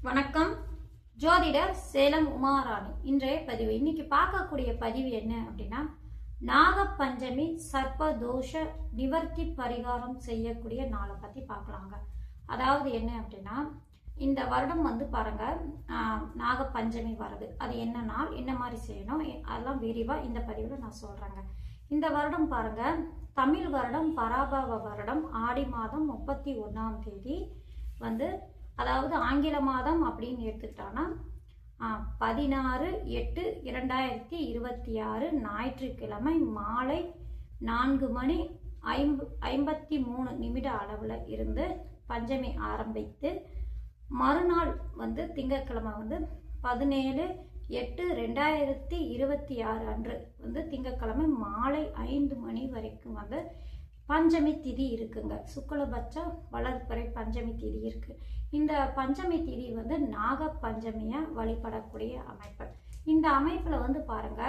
வணக்கம். ஜோதிடர் சேலம் உமாராணி. இன்றைய பதிவு இன்னைக்கு பார்க்கக்கூடிய பதிவு என்ன அப்படின்னா, நாகப்பஞ்சமி சர்ப்பதோஷ நிவர்த்தி பரிகாரம் செய்யக்கூடிய நாளை பற்றி பார்க்கலாங்க. அதாவது என்ன அப்படின்னா, இந்த வருடம் பாருங்க, நாகப்பஞ்சமி வருது. அது என்ன நாள், என்ன மாதிரி செய்யணும், அதெல்லாம் விரிவாக இந்த பதிவில் நான் சொல்கிறேங்க. இந்த வருடம் பாருங்க, தமிழ் வருடம் பராபவ வருடம் ஆடி மாதம் 31ஆம் தேதி அதாவது ஆங்கில மாதம் அப்படின்னு எடுத்துக்கிட்டோன்னா 16/8/2026 ஞாயிற்றுக்கிழமை மாலை 4:53 அளவில் இருந்து பஞ்சமி ஆரம்பித்து மறுநாள் திங்கட்கிழமை 17/8/2026 அன்று திங்கட்கிழமை மாலை 5 மணி வரைக்கும் பஞ்சமி திதி இருக்குங்க. சுக்லபட்ச வளர்பிறை பஞ்சமி திதி இருக்கு. இந்த பஞ்சமி திதி நாக பஞ்சமியை வழிபடக்கூடிய அமைப்பு. இந்த அமைப்புல பாருங்க,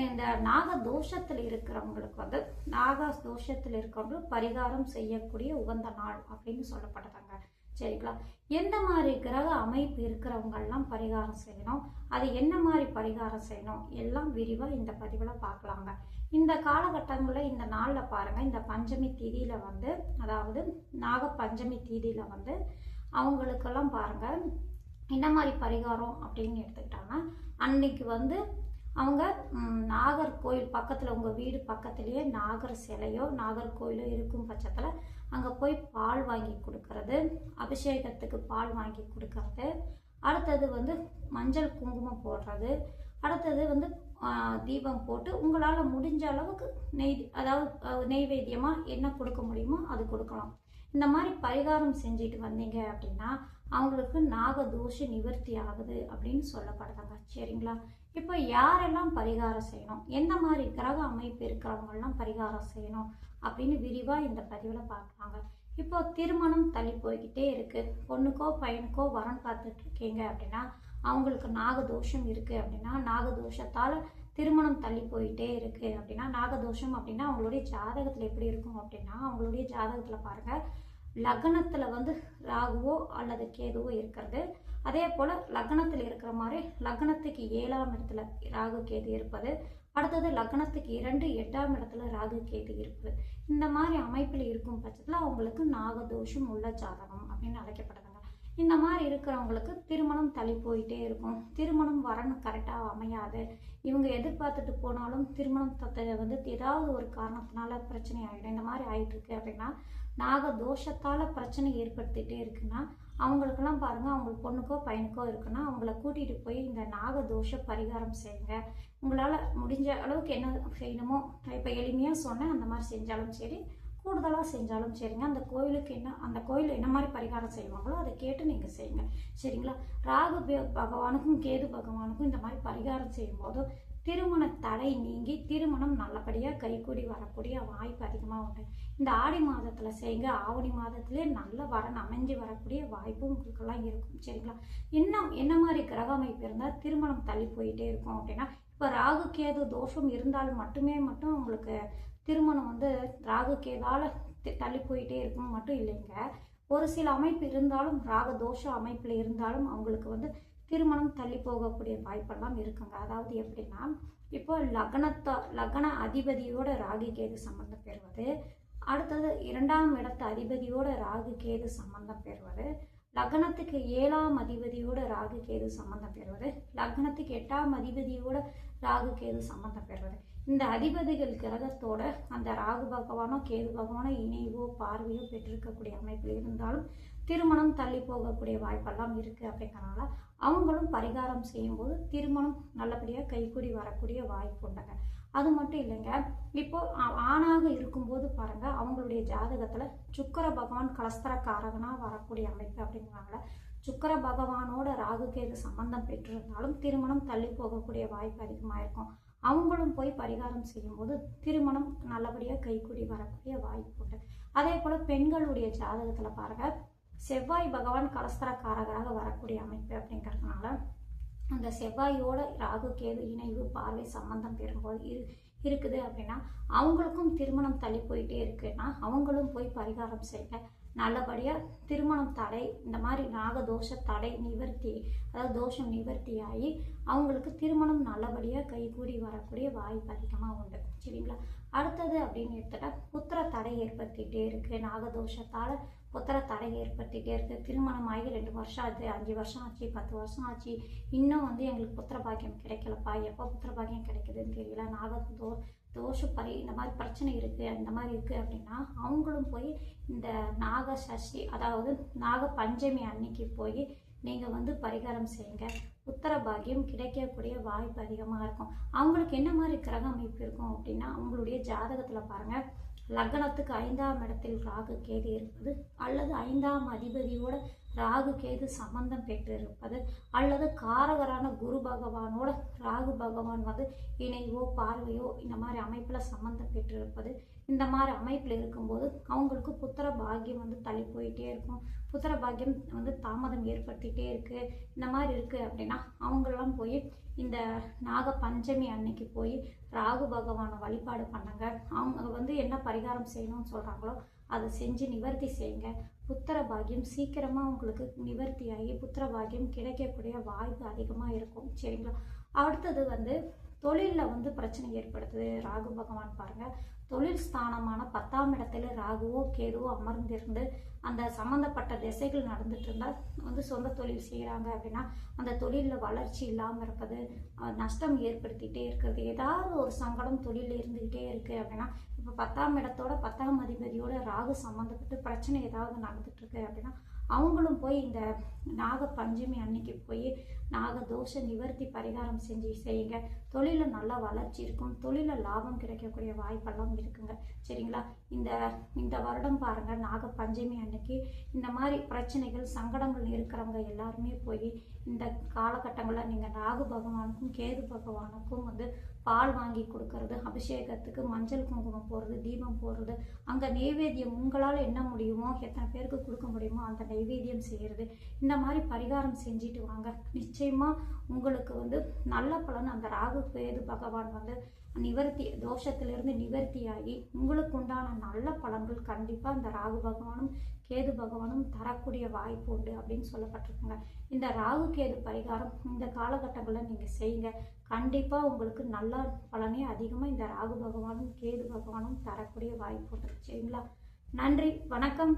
இந்த நாக தோஷத்தில் இருக்கிறவங்களுக்கு நாக தோஷத்தில் இருக்கிறவங்களுக்கு பரிகாரம் செய்யக்கூடிய உகந்த நாள் அப்படின்னு சொல்லப்படுறாங்க. சரிங்களா? எந்த மாதிரி கிரக அமைப்பு இருக்கிறவங்கெல்லாம் பரிகாரம் செய்யணும், அது என்ன மாதிரி பரிகாரம் செய்யணும் எல்லாம் விரிவாக இந்த பதிவில் பார்க்கலாங்க. இந்த காலகட்டங்களில் இந்த நாளில் பாருங்கள், இந்த பஞ்சமி தீதியில் அதாவது நாக பஞ்சமி தீதியில் அவங்களுக்கெல்லாம் பாருங்கள் என்ன மாதிரி பரிகாரம் அப்படின்னு எடுத்துக்கிட்டாங்கன்னா, அன்னைக்கு அவங்க நாகர்கோயில் பக்கத்தில், உங்கள் வீடு பக்கத்துலேயே நாகர் சிலையோ நாகர்கோயிலோ இருக்கும் பட்சத்தில் அங்கே போய் பால் வாங்கி கொடுக்கறது, அபிஷேகத்துக்கு பால் வாங்கி கொடுக்கறது, அடுத்தது மஞ்சள் குங்குமம் போடுறது, அடுத்தது தீபம் போட்டு உங்களால் முடிஞ்ச அளவுக்கு அதாவது நெய்வேத்தியமாக என்ன கொடுக்க முடியுமோ அது கொடுக்கலாம். இந்த மாதிரி பரிகாரம் செஞ்சுட்டு வந்தீங்க அப்படின்னா அவங்களுக்கு நாகதோஷ நிவர்த்தி ஆகுது அப்படின்னு சொல்லப்படுறாங்க. சரிங்களா? இப்போ யாரெல்லாம் பரிகாரம் செய்யணும், எந்த மாதிரி கிரக அமைப்பு இருக்கிறவங்கெல்லாம் பரிகாரம் செய்யணும் அப்படின்னு விரிவாக இந்த பதிவில் பார்க்கலாங்க. இப்போ திருமணம் தள்ளி போய்கிட்டே இருக்கு, பொண்ணுக்கோ பையனுக்கோ வரன் பார்த்துட்டு இருக்கீங்க அப்படின்னா அவங்களுக்கு நாகதோஷம் இருக்குது அப்படின்னா, நாகதோஷத்தால் திருமணம் தள்ளி போயிட்டே இருக்குது அப்படின்னா, நாகதோஷம் அப்படின்னா அவங்களுடைய ஜாதகத்தில் எப்படி இருக்கும் அப்படின்னா, அவங்களுடைய ஜாதகத்தில் பாருங்கள், லக்னத்தில் ராகுவோ அல்லது கேதுவோ இருக்கிறது. அதே போல் லக்னத்தில் இருக்கிற மாதிரி லக்னத்துக்கு 7ஆம் இடத்துல ராகு கேது இருப்பது, அடுத்தது லக்னத்துக்கு 2 8ஆம் இடத்துல ராகு கேது இருப்பது. இந்த மாதிரி அமைப்பில் இருக்கும் பட்சத்தில் அவங்களுக்கு நாகதோஷம் உள்ள ஜாதகம் அப்படின்னு அழைக்கப்படுதுங்க. இந்த மாதிரி இருக்கிறவங்களுக்கு திருமணம் தள்ளி போயிட்டே இருக்கும், திருமணம் வரணும் கரெக்டாக அமையாது, இவங்க எதிர்பார்த்துட்டு போனாலும் திருமணம் ஏதாவது ஒரு காரணத்தினால பிரச்சனை ஆகிடும். இந்த மாதிரி ஆகிட்டு இருக்கு அப்படின்னா, நாகதோஷத்தால் பிரச்சனை ஏற்படுத்திகிட்டே இருக்குன்னா அவங்களுக்கெல்லாம் பாருங்கள், அவங்களுக்கு பொண்ணுக்கோ பையனுக்கோ இருக்குன்னா அவங்கள கூட்டிகிட்டு போய் இந்த நாகதோஷ பரிகாரம் செய்யுங்க. உங்களால் முடிஞ்ச அளவுக்கு என்ன செய்யணுமோ, இப்போ எளிமையாக சொன்னேன், அந்த மாதிரி செஞ்சாலும் சரி, கூடுதலாக செஞ்சாலும் சரிங்க. அந்த கோயிலில் என்ன மாதிரி பரிகாரம் செய்வாங்களோ அதை கேட்டு நீங்கள் செய்யுங்க. சரிங்களா? ராகு பகவானுக்கும் கேது பகவானுக்கும் இந்த மாதிரி பரிகாரம் செய்யும்போது திருமண தடை நீங்கி திருமணம் நல்லபடியாக கைகூடி வரக்கூடிய வாய்ப்பு அதிகமாக உண்டு. இந்த ஆடி மாதத்தில் செய்யுங்க, ஆவணி மாதத்துலேயே நல்ல வரன் அமைஞ்சு வரக்கூடிய வாய்ப்பும் உங்களுக்கெல்லாம் இருக்கும். சரிங்களா? இன்னும் என்ன மாதிரி கிரக அமைப்பு இருந்தால் திருமணம் தள்ளி போயிட்டே இருக்கும் அப்படின்னா, இப்போ ராகு கேது தோஷம் இருந்தால் மட்டுமே உங்களுக்கு திருமணம் ராகு கேதால் தள்ளி போயிட்டே இருக்கும் மட்டும் இல்லைங்க. ஒரு சில அமைப்பு இருந்தாலும், ராக தோஷ அமைப்பில் இருந்தாலும் அவங்களுக்கு திருமணம் தள்ளி போகக்கூடிய வாய்ப்பெல்லாம் இருக்குங்க. அதாவது எப்படின்னா, இப்போ லக்ன அதிபதியோட ராகு கேது சம்பந்தம் பெறுவது, அடுத்தது 2ஆம் இடத்து அதிபதியோட ராகு கேது சம்பந்தம் பெறுவது, லக்னத்துக்கு 7ஆம் அதிபதியோட ராகு கேது சம்பந்தம் பெறுவது, லக்னத்துக்கு 8ஆம் அதிபதியோட ராகு கேது சம்பந்தம் பெறுவது. இந்த அதிபதிகள் கிரகத்தோட அந்த ராகு பகவானோ கேது பகவானோ இணைவோ பார்வையோ பெற்றிருக்கக்கூடிய அமைப்பில் இருந்தாலும் திருமணம் தள்ளி போகக்கூடிய வாய்ப்பெல்லாம் இருக்குது. அப்படிங்கிறனால அவங்களும் பரிகாரம் செய்யும்போது திருமணம் நல்லபடியாக கைக்கூடி வரக்கூடிய வாய்ப்பு உண்டுங்க. அது மட்டும் இல்லைங்க, இப்போ ஆணாக இருக்கும்போது பாருங்கள், அவங்களுடைய ஜாதகத்தில் சுக்கிர பகவான் கலஸ்தரக்காரகனாக வரக்கூடிய அமைப்பு. அப்படிங்கிறாங்கள சுக்கிர பகவானோட ராகு கேது சம்பந்தம் பெற்றிருந்தாலும் திருமணம் தள்ளி போகக்கூடிய வாய்ப்பு அதிகமாக இருக்கும். அவங்களும் போய் பரிகாரம் செய்யும்போது திருமணம் நல்லபடியாக கைக்கூடி வரக்கூடிய வாய்ப்பு உண்டு. அதே போல் பெண்களுடைய ஜாதகத்தில் பாருங்கள், செவ்வாய் பகவான் கலஸ்தரக்காரகராக வரக்கூடிய அமைப்பு. அப்படிங்கிறதுனால அந்த செவ்வாயோட ராகு கேது இணைவு பார்வை சம்பந்தம் பெறும்போது இருக்குது அப்படின்னா அவங்களுக்கும் திருமணம் தள்ளி போயிட்டே இருக்குன்னா அவங்களும் போய் பரிகாரம் செய்ய. நல்லபடியாக திருமணம் தடை, இந்த மாதிரி நாகதோஷ தடை நிவர்த்தி, அதாவது தோஷம் நிவர்த்தி ஆகி அவங்களுக்கு திருமணம் நல்லபடியாக கைகூடி வரக்கூடிய வாய்ப்பு அதிகமாக உண்டு. சரிங்களா? அடுத்தது அப்படின்னு எடுத்துட்டா புத்திர தடை ஏற்படுத்திகிட்டே இருக்குது. நாகதோஷத்தால் புத்திர தடை ஏற்படுத்திகிட்டே இருக்குது. திருமணம் ஆகி 2 வருஷம் ஆச்சு, 5 வருஷம் ஆச்சு, 10 வருஷம் ஆச்சு, இன்னும் வந்து எங்களுக்கு புத்திர பாக்கியம் கிடைக்கலப்பா, எப்போ புத்திர பாக்கியம் கிடைக்குதுன்னு தெரியல, தோஷப்பரி இந்த மாதிரி பிரச்சனை இருக்குது, அந்த மாதிரி இருக்குது அப்படின்னா அவங்களும் போய் இந்த நாக சஷ்டி, அதாவது நாக பஞ்சமி அன்னைக்கு போய் நீங்கள் வந்து பரிகாரம் செய்யுங்க. புத்திர பாக்கியம் கிடைக்கக்கூடிய வாய்ப்பு அதிகமாக இருக்கும். அவங்களுக்கு என்ன மாதிரி கிரக அமைப்பு இருக்கும் அப்படின்னா, அவங்களுடைய ஜாதகத்தில் பாருங்கள், லக்னத்துக்கு 5ஆம் இடத்தில் ராகு கேது இருப்பது, அல்லது 5ஆம் அதிபதியோட ராகு கேது சம்பந்தம் பெற்று இருப்பது, அல்லது காரகரான குரு பகவானோட ராகு பகவான் வந்து இணைவோ பார்வையோ இந்த மாதிரி அமைப்பில் சம்பந்தம் பெற்று இருப்பது, இந்த மாதிரி அமைப்பில் இருக்கும்போது அவங்களுக்கு புத்திர பாக்கியம் வந்து தள்ளி போயிட்டே இருக்கும். புத்திர பாக்கியம் வந்து தாமதம் ஏற்படுத்திகிட்டே இருக்குது. இந்த மாதிரி இருக்குது அப்படின்னா அவங்களெல்லாம் போய் இந்த நாக பஞ்சமி அன்னைக்கு போய் ராகு பகவானை வழிபாடு பண்ணுங்க. அவங்க வந்து என்ன பரிகாரம் செய்யணும்னு சொல்கிறாங்களோ அதை செஞ்சு நிவர்த்தி செய்யுங்க. புத்திர பாக்கியம் சீக்கிரமாக உங்களுக்கு நிவர்த்தி ஆகி புத்திர பாக்கியம் கிடைக்கக்கூடிய வாய்ப்பு அதிகமாக இருக்கும். சரிங்களா? அடுத்தது வந்து தொழிலில் வந்து பிரச்சனை ஏற்படுத்துது ராகு பகவான் பாருங்கள். தொழில் ஸ்தானமான 10ஆம் இடத்துல ராகுவோ கேதுவோ அமர்ந்திருந்து அந்த சம்மந்தப்பட்ட திசைகள் நடந்துட்டு இருந்தால் வந்து சொந்த தொழில் செய்கிறாங்க அப்படின்னா அந்த தொழிலில் வளர்ச்சி இல்லாமல் இருப்பது, நஷ்டம் ஏற்படுத்திகிட்டே இருக்கிறது, ஏதாவது ஒரு சங்கடம் தொழிலில் இருந்துக்கிட்டே இருக்குது அப்படின்னா, இப்போ 10ஆம் இடத்தோட 10ஆம் அதிபதியோட ராகு சம்மந்தப்பட்டு பிரச்சனை ஏதாவது நடந்துட்டுருக்கு அப்படின்னா அவங்களும் போய் இந்த நாக பஞ்சமி அன்னைக்கு போய் நாகதோஷ நிவர்த்தி பரிகாரம் செஞ்சு செய்யுங்க. தொழிலில் நல்லா வளர்ச்சி இருக்கும், தொழிலில் லாபம் கிடைக்கக்கூடிய வாய்ப்பெல்லாம் இருக்குங்க. சரிங்களா? இந்த வருடம் பாருங்கள், நாக பஞ்சமி அன்னைக்கு இந்த மாதிரி பிரச்சனைகள் சங்கடங்கள் இருக்கிறவங்க எல்லாருமே போய் இந்த காலகட்டங்களில் நீங்கள் ராகு பகவானுக்கும் கேது பகவானுக்கும் வந்து பால் வாங்கி கொடுக்கறது, அபிஷேகத்துக்கு மஞ்சள் குங்குமம் போடுறது, தீபம் போடுறது, அங்கே நெய்வேத்தியம் உங்களால் என்ன முடியுமோ, எத்தனை பேருக்கு கொடுக்க முடியுமோ அந்த நெய்வேத்தியம் செய்கிறது, இந்த மாதிரி பரிகாரம் செஞ்சுட்டு வாங்க. நிச்சயமாக உங்களுக்கு வந்து நல்ல பலன் அந்த ராகு கேது பகவான் வந்து நிவர்த்தி, தோஷத்திலிருந்து நிவர்த்தியாகி உங்களுக்கு உண்டான நல்ல பலன்கள் கண்டிப்பாக இந்த ராகு பகவானும் கேது பகவானும் தரக்கூடிய வாய்ப்பு உண்டு அப்படின்னு சொல்லப்பட்டிருக்குங்க. இந்த ராகு கேது பரிகாரம் இந்த காலகட்டங்களில் நீங்கள் செய்யுங்க. கண்டிப்பாக உங்களுக்கு நல்ல பலனே அதிகமாக இந்த ராகு பகவானும் கேது பகவானும் தரக்கூடிய வாய்ப்பு உண்டு. சரிங்களா? நன்றி, வணக்கம்.